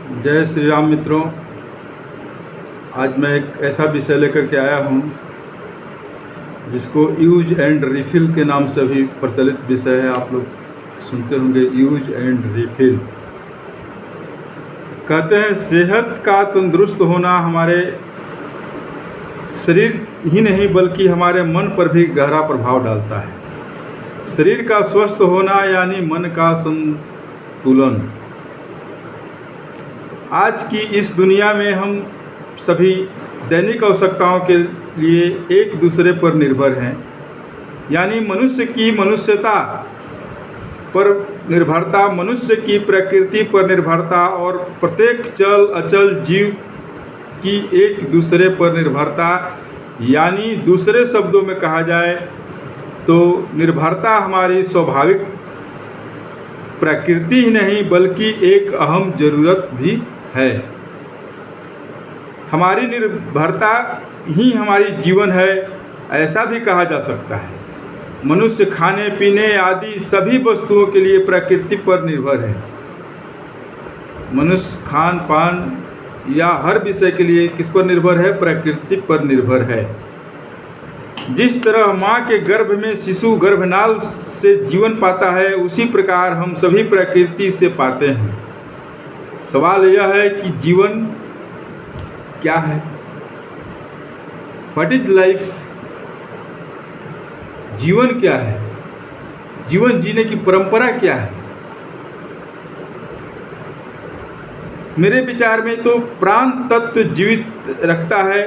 जय श्री राम मित्रों। आज मैं एक ऐसा विषय लेकर के आया हूँ जिसको यूज एंड रिफिल के नाम से भी प्रचलित विषय है। आप लोग सुनते होंगे यूज एंड रिफिल। कहते हैं सेहत का तंदुरुस्त होना हमारे शरीर ही नहीं बल्कि हमारे मन पर भी गहरा प्रभाव डालता है। शरीर का स्वस्थ होना यानी मन का संतुलन। आज की इस दुनिया में हम सभी दैनिक आवश्यकताओं के लिए एक दूसरे पर निर्भर हैं, यानी मनुष्य की मनुष्यता पर निर्भरता, मनुष्य की प्रकृति पर निर्भरता और प्रत्येक चल अचल जीव की एक दूसरे पर निर्भरता, यानी दूसरे शब्दों में कहा जाए तो निर्भरता हमारी स्वाभाविक प्रकृति ही नहीं बल्कि एक अहम ज़रूरत भी है। हमारी निर्भरता ही हमारी जीवन है, ऐसा भी कहा जा सकता है। मनुष्य खाने पीने आदि सभी वस्तुओं के लिए प्रकृति पर निर्भर है। मनुष्य खान पान या हर विषय के लिए किस पर निर्भर है? प्रकृति पर निर्भर है। जिस तरह माँ के गर्भ में शिशु गर्भनाल से जीवन पाता है, उसी प्रकार हम सभी प्रकृति से पाते हैं। सवाल यह है कि जीवन क्या है? What is life? जीवन क्या है? जीवन जीने की परंपरा क्या है? मेरे विचार में तो प्राण तत्व जीवित रखता है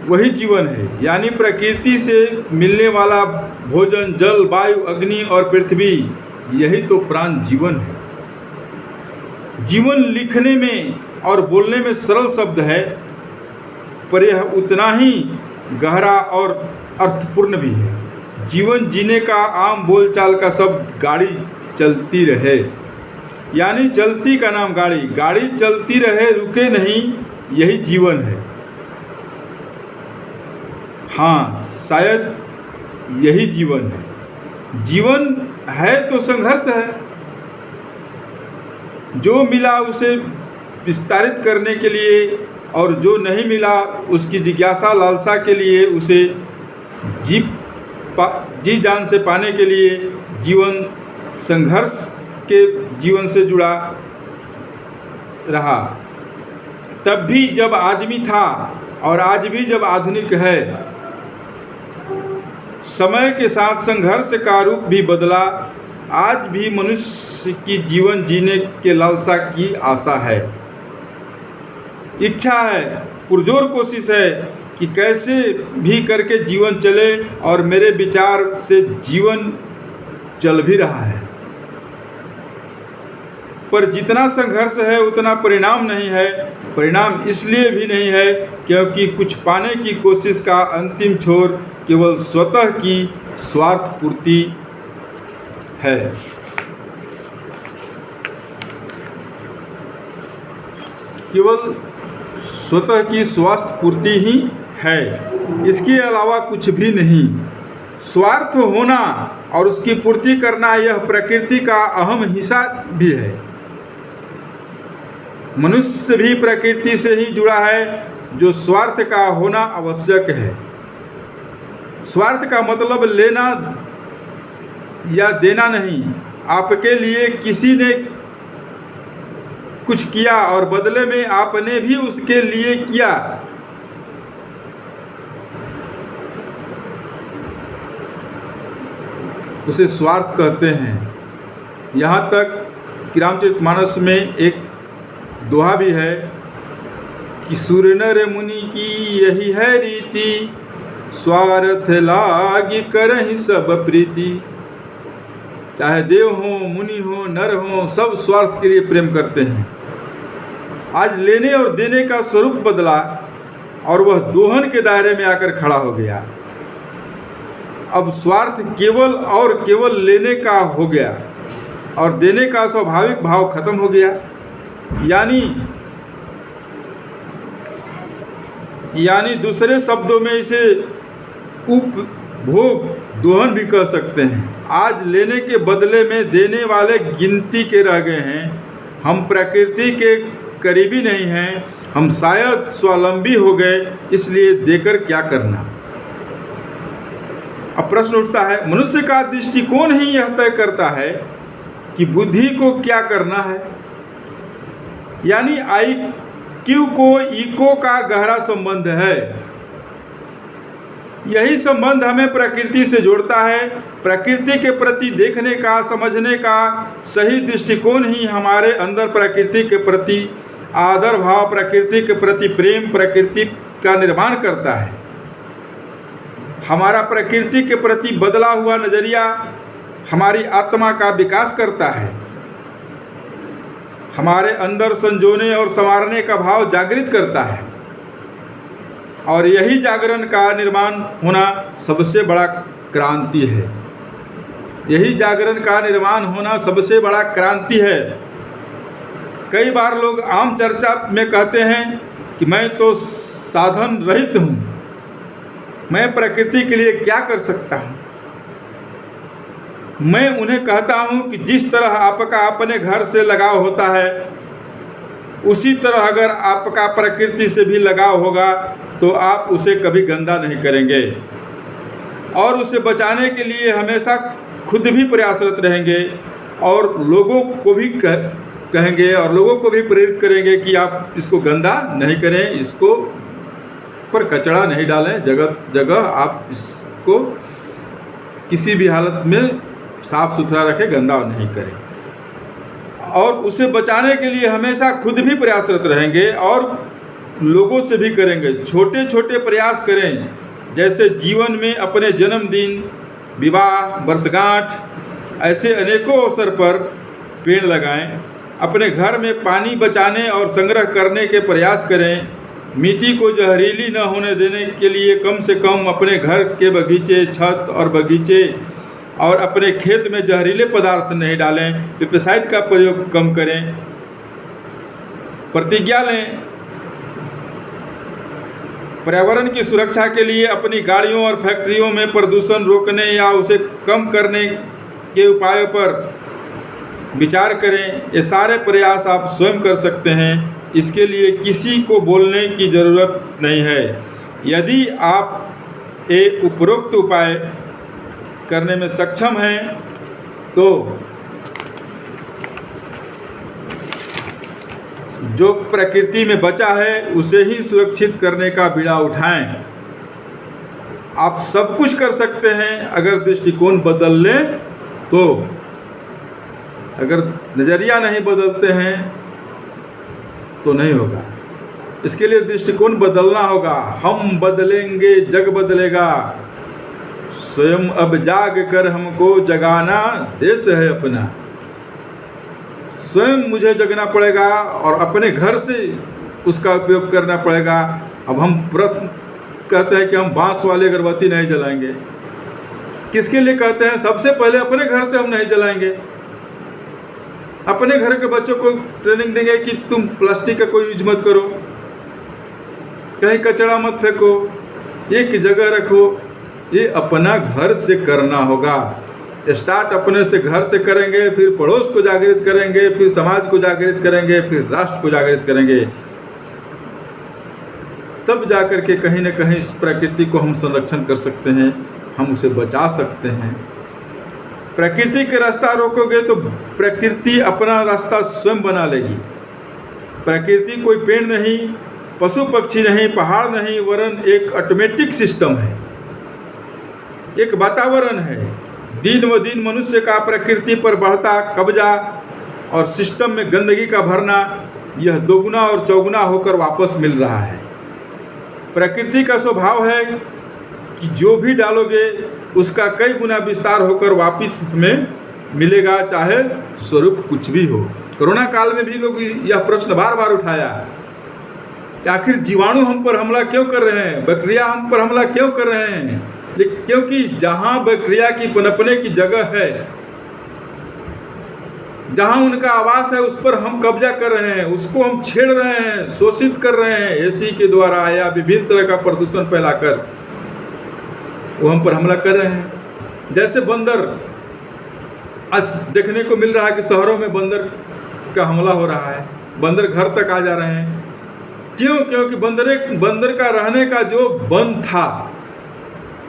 वही जीवन है, यानी प्रकृति से मिलने वाला भोजन, जल, वायु, अग्नि और पृथ्वी, यही तो प्राण जीवन है। जीवन लिखने में और बोलने में सरल शब्द है, पर यह उतना ही गहरा और अर्थपूर्ण भी है। जीवन जीने का आम बोलचाल का शब्द गाड़ी चलती रहे, यानी चलती का नाम गाड़ी, गाड़ी चलती रहे रुके नहीं, यही जीवन है। हाँ, शायद यही जीवन है। जीवन है तो संघर्ष है। जो मिला उसे विस्तारित करने के लिए और जो नहीं मिला उसकी जिज्ञासा लालसा के लिए, उसे जी जान से पाने के लिए जीवन संघर्ष के जीवन से जुड़ा रहा। तब भी जब आदमी था और आज भी जब आधुनिक है, समय के साथ संघर्ष का रूप भी बदला। आज भी मनुष्य की जीवन जीने के लालसा की आशा है, इच्छा है, पुरजोर कोशिश है कि कैसे भी करके जीवन चले, और मेरे विचार से जीवन चल भी रहा है। पर जितना संघर्ष है उतना परिणाम नहीं है। परिणाम इसलिए भी नहीं है क्योंकि कुछ पाने की कोशिश का अंतिम छोर केवल स्वतः की स्वार्थ पूर्ति है। केवल स्वतः की स्वार्थ पूर्ति ही है, इसके अलावा कुछ भी नहीं। स्वार्थ होना और उसकी पूर्ति करना यह प्रकृति का अहम हिस्सा भी है। मनुष्य भी प्रकृति से ही जुड़ा है, जो स्वार्थ का होना आवश्यक है। स्वार्थ का मतलब लेना या देना नहीं। आपके लिए किसी ने कुछ किया और बदले में आपने भी उसके लिए किया, उसे स्वार्थ कहते हैं। यहाँ तक कि रामचरितमानस में एक दोहा भी है कि सूर्य नर मुनि की यही है रीति, स्वार्थ लागी करहि सब प्रीति। चाहे देव हो, मुनि हो, नर हो, सब स्वार्थ के लिए प्रेम करते हैं। आज लेने और देने का स्वरूप बदला और वह दोहन के दायरे में आकर खड़ा हो गया। अब स्वार्थ केवल और केवल लेने का हो गया और देने का स्वाभाविक भाव खत्म हो गया। यानी दूसरे शब्दों में इसे उपभोग दोहन भी कह सकते हैं। आज लेने के बदले में देने वाले गिनती के रह गए हैं। हम प्रकृति के करीबी नहीं हैं, हम शायद स्वावलंबी हो गए, इसलिए देकर क्या करना। अब प्रश्न उठता है, मनुष्य का दृष्टिकोण ही यह तय करता है कि बुद्धि को क्या करना है। यानी IQ को इको का गहरा संबंध है। यही संबंध हमें प्रकृति से जोड़ता है। प्रकृति के प्रति देखने का, समझने का सही दृष्टिकोण ही हमारे अंदर प्रकृति के प्रति आदर भाव, प्रकृति के प्रति प्रेम, प्रकृति का निर्माण करता है। हमारा प्रकृति के प्रति बदला हुआ नजरिया हमारी आत्मा का विकास करता है। हमारे अंदर संजोने और संवारने का भाव जागृत करता है, और यही जागरण का निर्माण होना सबसे बड़ा क्रांति है। यही जागरण का निर्माण होना सबसे बड़ा क्रांति है। कई बार लोग आम चर्चा में कहते हैं कि मैं तो साधन रहित हूँ, मैं प्रकृति के लिए क्या कर सकता हूँ। मैं उन्हें कहता हूँ कि जिस तरह आपका अपने घर से लगाव होता है, उसी तरह अगर आपका प्रकृति से भी लगाव होगा तो आप उसे कभी गंदा नहीं करेंगे, और उसे बचाने के लिए हमेशा खुद भी प्रयासरत रहेंगे, और लोगों को भी कहेंगे और लोगों को भी प्रेरित करेंगे कि आप इसको गंदा नहीं करें, इसको पर कचरा नहीं डालें, जगह जगह आप इसको किसी भी हालत में साफ सुथरा रखें, गंदा नहीं करें। और उसे बचाने के लिए हमेशा खुद भी प्रयासरत रहेंगे और लोगों से भी करेंगे। छोटे छोटे प्रयास करें, जैसे जीवन में अपने जन्मदिन, विवाह, वर्षगांठ, ऐसे अनेकों अवसर पर पेड़ लगाएं। अपने घर में पानी बचाने और संग्रह करने के प्रयास करें। मिट्टी को जहरीली न होने देने के लिए कम से कम अपने घर के बगीचे, छत और बगीचे और अपने खेत में जहरीले पदार्थ नहीं डालें। पेस्टिसाइड का प्रयोग कम करें। प्रतिज्ञा लें, पर्यावरण की सुरक्षा के लिए अपनी गाड़ियों और फैक्ट्रियों में प्रदूषण रोकने या उसे कम करने के उपायों पर विचार करें। ये सारे प्रयास आप स्वयं कर सकते हैं, इसके लिए किसी को बोलने की ज़रूरत नहीं है। यदि आप ये उपरोक्त उपाय करने में सक्षम हैं तो जो प्रकृति में बचा है उसे ही सुरक्षित करने का बीड़ा उठाएं। आप सब कुछ कर सकते हैं अगर दृष्टिकोण बदल लें तो। अगर नज़रिया नहीं बदलते हैं तो नहीं होगा। इसके लिए दृष्टिकोण बदलना होगा। हम बदलेंगे, जग बदलेगा। स्वयं अब जाग कर हमको जगाना देश है अपना। स्वयं मुझे जगना पड़ेगा और अपने घर से उसका उपयोग करना पड़ेगा। अब हम प्रश्न कहते हैं कि हम बांस वाली अगरबत्ती नहीं जलाएंगे। किसके लिए कहते हैं? सबसे पहले अपने घर से हम नहीं जलाएंगे। अपने घर के बच्चों को ट्रेनिंग देंगे कि तुम प्लास्टिक का कोई यूज मत करो, कहीं कचरा मत फेंको, एक जगह रखो। ये अपना घर से करना होगा। स्टार्ट अपने से घर से करेंगे, फिर पड़ोस को जागृत करेंगे, फिर समाज को जागृत करेंगे, फिर राष्ट्र को जागृत करेंगे। तब जाकर के कहीं न कहीं इस प्रकृति को हम संरक्षण कर सकते हैं, हम उसे बचा सकते हैं। प्रकृति के रास्ता रोकोगे तो प्रकृति अपना रास्ता स्वयं बना लेगी। प्रकृति कोई पेड़ नहीं, पशु पक्षी नहीं, पहाड़ नहीं, वरन एक ऑटोमेटिक सिस्टम है, एक वातावरण है। दिन व दिन मनुष्य का प्रकृति पर बढ़ता कब्जा और सिस्टम में गंदगी का भरना, यह दोगुना और चौगुना होकर वापस मिल रहा है। प्रकृति का स्वभाव है कि जो भी डालोगे उसका कई गुना विस्तार होकर वापस हमें मिलेगा, चाहे स्वरूप कुछ भी हो। कोरोना काल में भी लोग यह प्रश्न बार बार उठाया कि आखिर जीवाणु हम पर हमला क्यों कर रहे हैं, बैक्टीरिया हम पर हमला क्यों कर रहे हैं? क्योंकि जहाँ बैक्टीरिया की पनपने की जगह है, जहाँ उनका आवास है, उस पर हम कब्जा कर रहे हैं, उसको हम छेड़ रहे हैं, शोषित कर रहे हैं एसी के द्वारा या विभिन्न तरह का प्रदूषण फैलाकर वो हम पर हमला कर रहे हैं। जैसे बंदर, आज देखने को मिल रहा है कि शहरों में बंदर का हमला हो रहा है, बंदर घर तक आ जा रहे हैं। क्यों? क्योंकि बंदर का रहने का जो वन था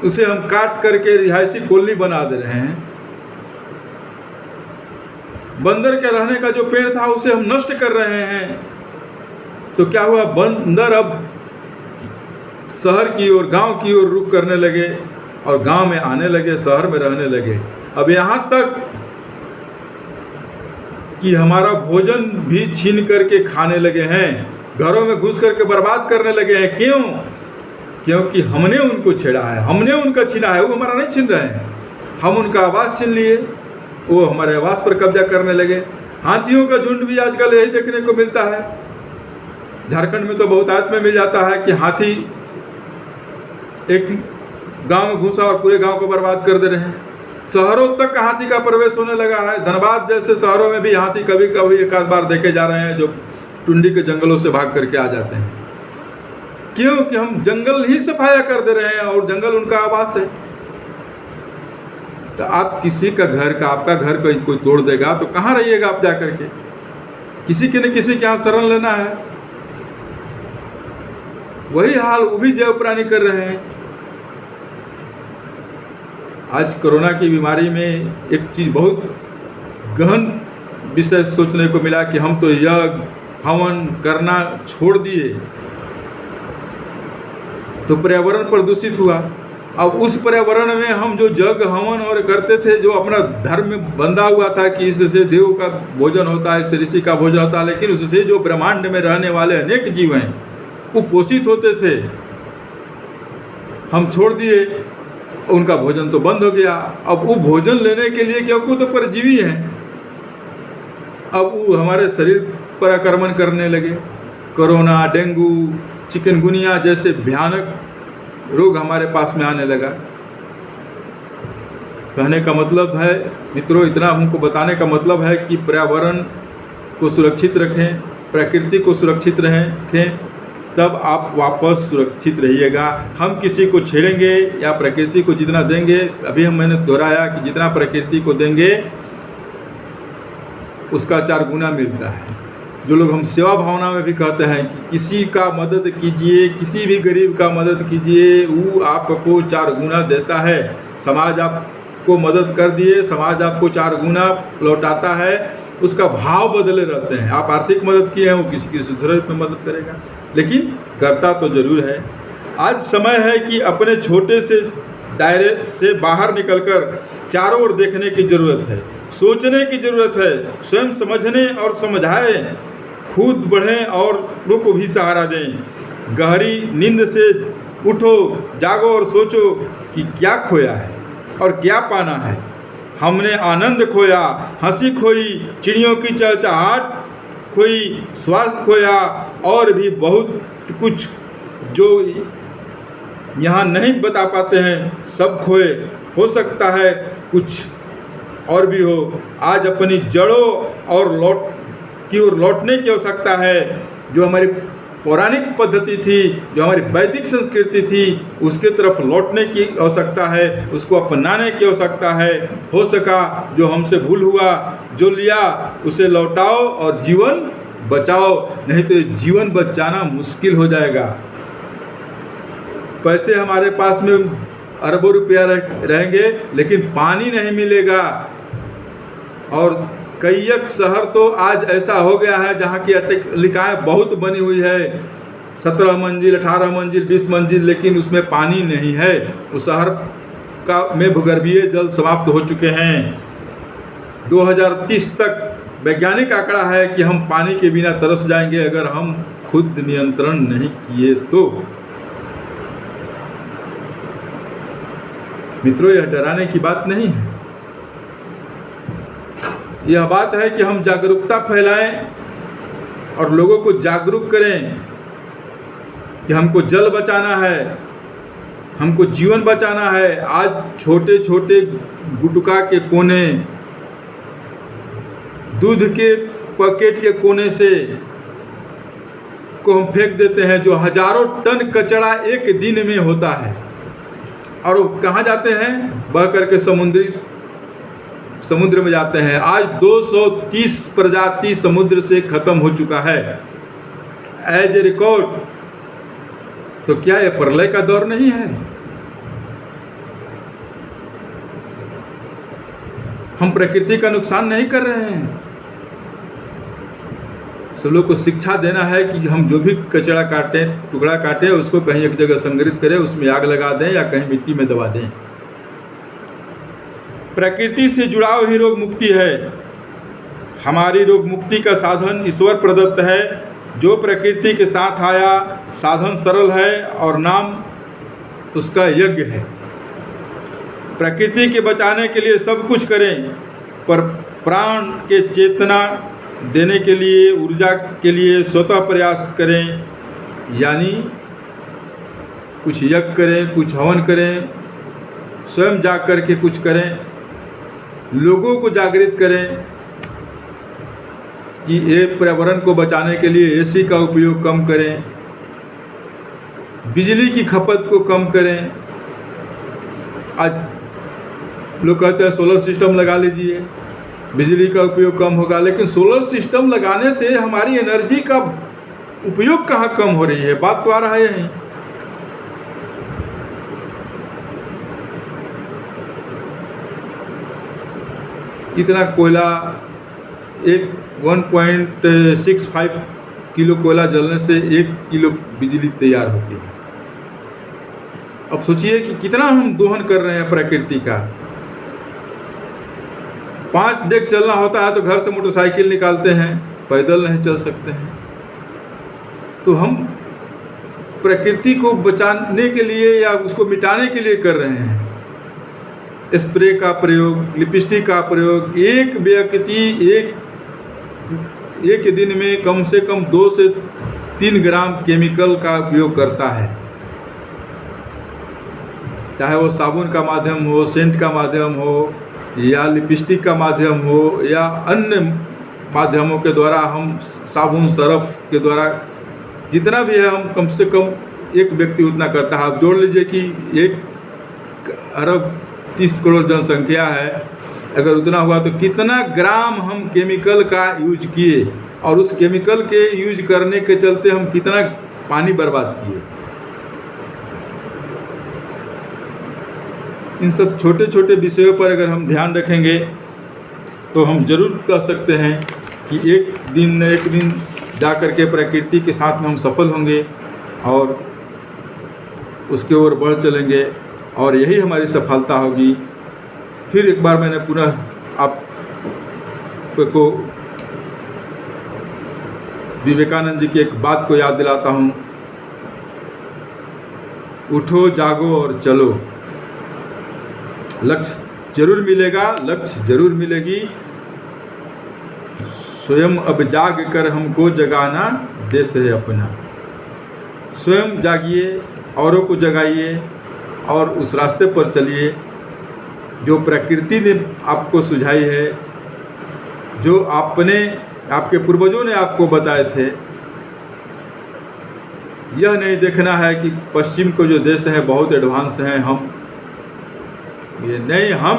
उसे हम काट करके रिहायशी कॉलोनी बना दे रहे हैं। बंदर के रहने का जो पेड़ था उसे हम नष्ट कर रहे हैं। तो क्या हुआ? बंदर अब शहर की ओर, गांव की ओर रुख करने लगे और गांव में आने लगे, शहर में रहने लगे। अब यहाँ तक कि हमारा भोजन भी छीन करके खाने लगे हैं, घरों में घुस करके बर्बाद करने लगे हैं। क्यों? क्योंकि हमने उनको छेड़ा है, हमने उनका छीना है, वो हमारा नहीं छीन रहे हैं। हम उनका आवास छीन लिए, वो हमारे आवास पर कब्जा करने लगे। हाथियों का झुंड भी आजकल यही देखने को मिलता है। झारखंड में तो बहुतायत में मिल जाता है कि हाथी एक गांव में घुसा और पूरे गांव को बर्बाद कर दे रहे हैं। शहरों तक हाथी का प्रवेश होने लगा है। धनबाद जैसे शहरों में भी हाथी कभी कभी एक आध बार देखे जा रहे हैं, जो टुंडी के जंगलों से भाग करके आ जाते हैं। क्यों? कि हम जंगल ही सफाया कर दे रहे हैं और जंगल उनका आवास है। तो आप किसी का घर का, आपका घर कोई तोड़ देगा तो कहाँ रहिएगा आप जाकर के? किसी के न किसी के यहाँ शरण लेना है। वही हाल वो भी जैव प्राणी कर रहे हैं। आज कोरोना की बीमारी में एक चीज़ बहुत गहन विषय सोचने को मिला कि हम तो यज्ञ हवन करना छोड़ दिए तो पर्यावरण प्रदूषित हुआ। अब उस पर्यावरण में हम जो यज्ञ हवन और करते थे, जो अपना धर्म में बंधा हुआ था कि इससे देव का भोजन होता है, इससे ऋषि का भोजन होता है, लेकिन उससे जो ब्रह्मांड में रहने वाले अनेक जीव हैं वो पोषित होते थे, हम छोड़ दिए। उनका भोजन तो बंद हो गया। अब वो भोजन लेने के लिए, क्योंकि वो तो परजीवी हैं, अब वो हमारे शरीर पर आक्रमण करने लगे। कोरोना, डेंगू, चिकनगुनिया जैसे भयानक रोग हमारे पास में आने लगा। कहने का मतलब है मित्रों, इतना हमको बताने का मतलब है कि पर्यावरण को सुरक्षित रखें, प्रकृति को सुरक्षित रखें, तब आप वापस सुरक्षित रहिएगा। हम किसी को छेड़ेंगे या प्रकृति को जितना देंगे, अभी मैंने दोहराया कि जितना प्रकृति को देंगे उसका 4 गुना मिलता है। जो लोग हम सेवा भावना में भी कहते हैं कि किसी का मदद कीजिए, किसी भी गरीब का मदद कीजिए, वो आपको 4 गुना देता है। समाज आपको मदद कर दिए, समाज आपको 4 गुना लौटाता है। उसका भाव बदले रहते हैं। आप आर्थिक मदद किए हैं, वो किसी की जरूरत में मदद करेगा, लेकिन करता तो जरूर है। आज समय है कि अपने छोटे से दायरे से बाहर निकलकर चारों ओर देखने की ज़रूरत है, सोचने की ज़रूरत है, स्वयं समझने और समझाएं, खुद बढ़ें और लोगों को भी सहारा दें। गहरी नींद से उठो, जागो और सोचो कि क्या खोया है और क्या पाना है। हमने आनंद खोया, हंसी खोई, चिड़ियों की चहचहाट खोई, स्वास्थ्य खोया और भी बहुत कुछ जो यहाँ नहीं बता पाते हैं सब खोए। हो सकता है कुछ और भी हो। आज अपनी जड़ों और लौटने की आवश्यकता है। जो हमारी पौराणिक पद्धति थी, जो हमारी वैदिक संस्कृति थी, उसके तरफ लौटने की आवश्यकता है, उसको अपनाने की आवश्यकता है। हो सका जो हमसे भूल हुआ, जो लिया उसे लौटाओ और जीवन बचाओ, नहीं तो जीवन बचाना मुश्किल हो जाएगा। पैसे हमारे पास में अरबों रुपया रहेंगे, लेकिन पानी नहीं मिलेगा। और कई शहर तो आज ऐसा हो गया है जहाँ की अटलिकाएँ बहुत बनी हुई है, 17 मंजिल, 18 मंजिल, 20 मंजिल, लेकिन उसमें पानी नहीं है। उस शहर का में भूगर्भीय जल समाप्त हो चुके हैं। 2030 तक वैज्ञानिक आंकड़ा है कि हम पानी के बिना तरस जाएंगे अगर हम खुद नियंत्रण नहीं किए तो। मित्रों, यह डराने की बात नहीं है। यह बात है कि हम जागरूकता फैलाएं और लोगों को जागरूक करें कि हमको जल बचाना है, हमको जीवन बचाना है। आज छोटे छोटे गुटखा के कोने, दूध के पैकेट के कोने से को हम फेंक देते हैं, जो हजारों टन कचरा एक दिन में होता है। और वो कहाँ जाते हैं? बह करके समुद्री समुद्र में जाते हैं। आज 230 प्रजाति समुद्र से खत्म हो चुका है एज ए रिकॉर्ड। तो क्या यह प्रलय का दौर नहीं है? हम प्रकृति का नुकसान नहीं कर रहे हैं। सब लोग को शिक्षा देना है कि हम जो भी कचरा काटें, टुकड़ा काटें, उसको कहीं एक जगह संग्रहित करें, उसमें आग लगा दें या कहीं मिट्टी में दबा दें। प्रकृति से जुड़ाव ही रोग मुक्ति है। हमारी रोग मुक्ति का साधन ईश्वर प्रदत्त है। जो प्रकृति के साथ आया, साधन सरल है और नाम उसका यज्ञ है। प्रकृति के बचाने के लिए सब कुछ करें, पर प्राण के चेतना देने के लिए, ऊर्जा के लिए स्वतः प्रयास करें। यानी कुछ यज्ञ करें, कुछ हवन करें, स्वयं जाग करके कुछ करें, लोगों को जागृत करें कि ये पर्यावरण को बचाने के लिए एसी का उपयोग कम करें, बिजली की खपत को कम करें। आज लोग कहते हैं सोलर सिस्टम लगा लीजिए, बिजली का उपयोग कम होगा, लेकिन सोलर सिस्टम लगाने से हमारी एनर्जी का उपयोग कहाँ कम हो रही है? बात तो आ रहा है यहीं। इतना कोयला, 1.65 किलो कोयला जलने से 1 किलो बिजली तैयार होती है। अब सोचिए कि कितना हम दोहन कर रहे हैं प्रकृति का। 5 डेग चलना होता है तो घर से मोटरसाइकिल निकालते हैं, पैदल नहीं चल सकते हैं। तो हम प्रकृति को बचाने के लिए या उसको मिटाने के लिए कर रहे हैं। स्प्रे का प्रयोग, लिपस्टिक का प्रयोग। एक व्यक्ति एक दिन में कम से कम 2 से 3 ग्राम केमिकल का उपयोग करता है। चाहे वो साबुन का माध्यम हो, सेंट का माध्यम हो, या लिपस्टिक का माध्यम हो, या अन्य माध्यमों के द्वारा हम साबुन सरफ के द्वारा जितना भी है, हम कम से कम एक व्यक्ति उतना करता है। आप जोड़ लीजिए कि 1 अरब 30 करोड़ जनसंख्या है, अगर उतना हुआ तो कितना ग्राम हम केमिकल का यूज किए, और उस केमिकल के यूज करने के चलते हम कितना पानी बर्बाद किए। इन सब छोटे छोटे विषयों पर अगर हम ध्यान रखेंगे तो हम जरूर कह सकते हैं कि एक दिन न एक दिन जा कर के प्रकृति के साथ में हम सफल होंगे और उसके ओर बढ़ चलेंगे, और यही हमारी सफलता होगी। फिर एक बार मैंने पुनः आपको विवेकानंद जी की एक बात को याद दिलाता हूँ। उठो, जागो और चलो। लक्ष्य जरूर मिलेगा, लक्ष्य जरूर मिलेगी। स्वयं अब जाग कर हमको जगाना देश है अपना। स्वयं जागिए, औरों को जगाइए और उस रास्ते पर चलिए जो प्रकृति ने आपको सुझाई है, जो आपके पूर्वजों ने आपको बताए थे। यह नहीं देखना है कि पश्चिम को जो देश हैं बहुत एडवांस हैं, हम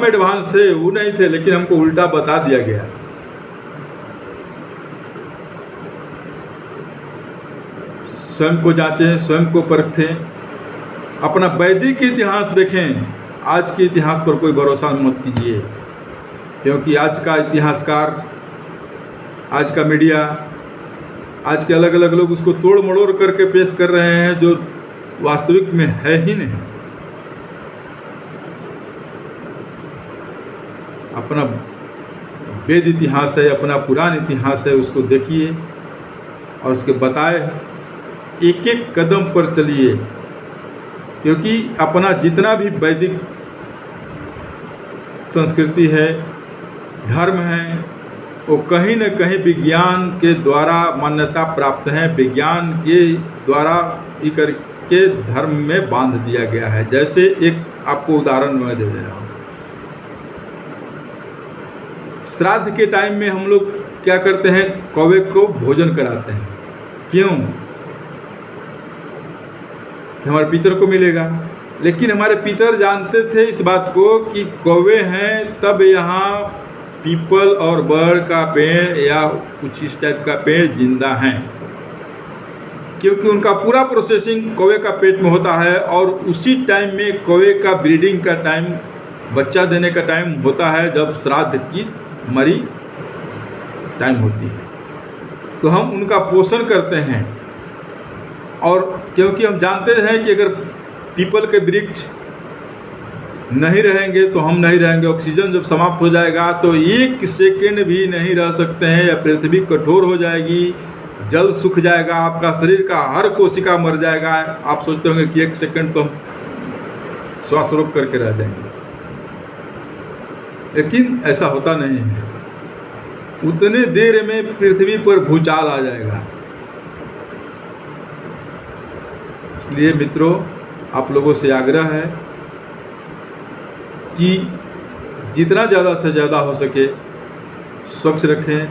एडवांस थे, वो नहीं थे, लेकिन हमको उल्टा बता दिया गया। स्वयं को जांचें, स्वयं को परखें, अपना वैदिक इतिहास देखें। आज के इतिहास पर कोई भरोसा मत कीजिए, क्योंकि आज का इतिहासकार, आज का मीडिया, आज के अलग अलग लोग उसको तोड़ मड़ोड़ करके पेश कर रहे हैं जो वास्तविक में है ही नहीं। अपना वेद इतिहास है, अपना पुरान इतिहास है, उसको देखिए और उसके बताए एक एक कदम पर चलिए, क्योंकि अपना जितना भी वैदिक संस्कृति है, धर्म है, वो कहीं न कहीं विज्ञान के द्वारा मान्यता प्राप्त है। विज्ञान के द्वारा ही करके धर्म में बांध दिया गया है। जैसे एक आपको उदाहरण मैं दे रहा हूँ। श्राद्ध के टाइम में हम लोग क्या करते हैं, कौवे को भोजन कराते हैं। क्यों? हमारे पितर को मिलेगा। लेकिन हमारे पितर जानते थे इस बात को कि कौवे हैं, तब यहाँ पीपल और बड़ का पेड़ या कुछ इस टाइप का पेड़ जिंदा हैं, क्योंकि उनका पूरा प्रोसेसिंग कौवे का पेट में होता है और उसी टाइम में कौवे का ब्रीडिंग का टाइम, बच्चा देने का टाइम होता है जब श्राद्ध की मरी टाइम होती है। तो हम उनका पोषण करते हैं, और क्योंकि हम जानते हैं कि अगर पीपल के वृक्ष नहीं रहेंगे तो हम नहीं रहेंगे, ऑक्सीजन जब समाप्त हो जाएगा तो 1 सेकेंड भी नहीं रह सकते हैं, या पृथ्वी कठोर हो जाएगी, जल सूख जाएगा, आपका शरीर का हर कोशिका मर जाएगा। आप सोचते होंगे कि 1 सेकेंड तो हम श्वास रोक करके रह जाएंगे, लेकिन ऐसा होता नहीं है। उतने देर में पृथ्वी पर भूचाल आ जाएगा। इसलिए मित्रों, आप लोगों से आग्रह है कि जितना ज़्यादा से ज़्यादा हो सके स्वच्छ रखें,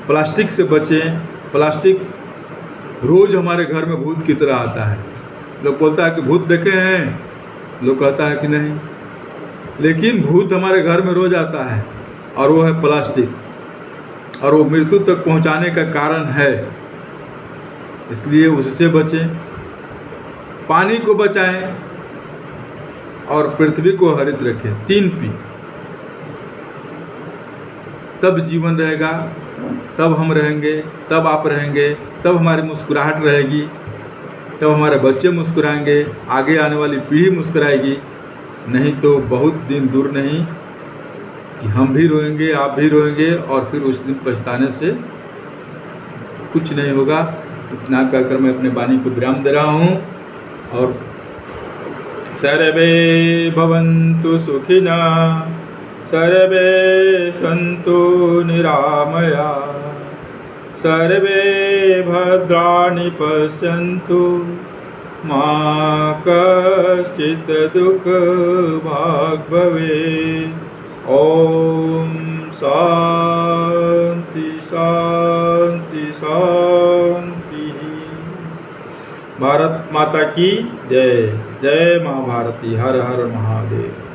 प्लास्टिक से बचें। प्लास्टिक रोज़ हमारे घर में भूत की तरह आता है। लोग बोलता है कि भूत देखे हैं, लोग कहता है कि नहीं, लेकिन भूत हमारे घर में रोज़ आता है, और वो है प्लास्टिक, और वो मृत्यु तक पहुंचाने का कारण है। इसलिए उससे बचें, पानी को बचाएं और पृथ्वी को हरित रखें। 3 P, तब जीवन रहेगा, तब हम रहेंगे, तब आप रहेंगे, तब हमारी मुस्कुराहट रहेगी, तब हमारे बच्चे मुस्कुराएंगे, आगे आने वाली पीढ़ी मुस्कुराएगी। नहीं तो बहुत दिन दूर नहीं कि हम भी रोएंगे, आप भी रोएंगे, और फिर उस दिन पछताने से कुछ नहीं होगा। इतना कहकर मैं अपने वाणी को विराम दे रहा हूँ, और सर्वे भवन्तु सुखिनः, सर्वे सन्तु निरामया, सर्वे भद्राणि पश्यन्तु, मा कश्चित् दुःखभाग् भवेत्। ओम शांति शांति शांति। भारत माता की जय। जय माँ भारती। हर हर महादेव।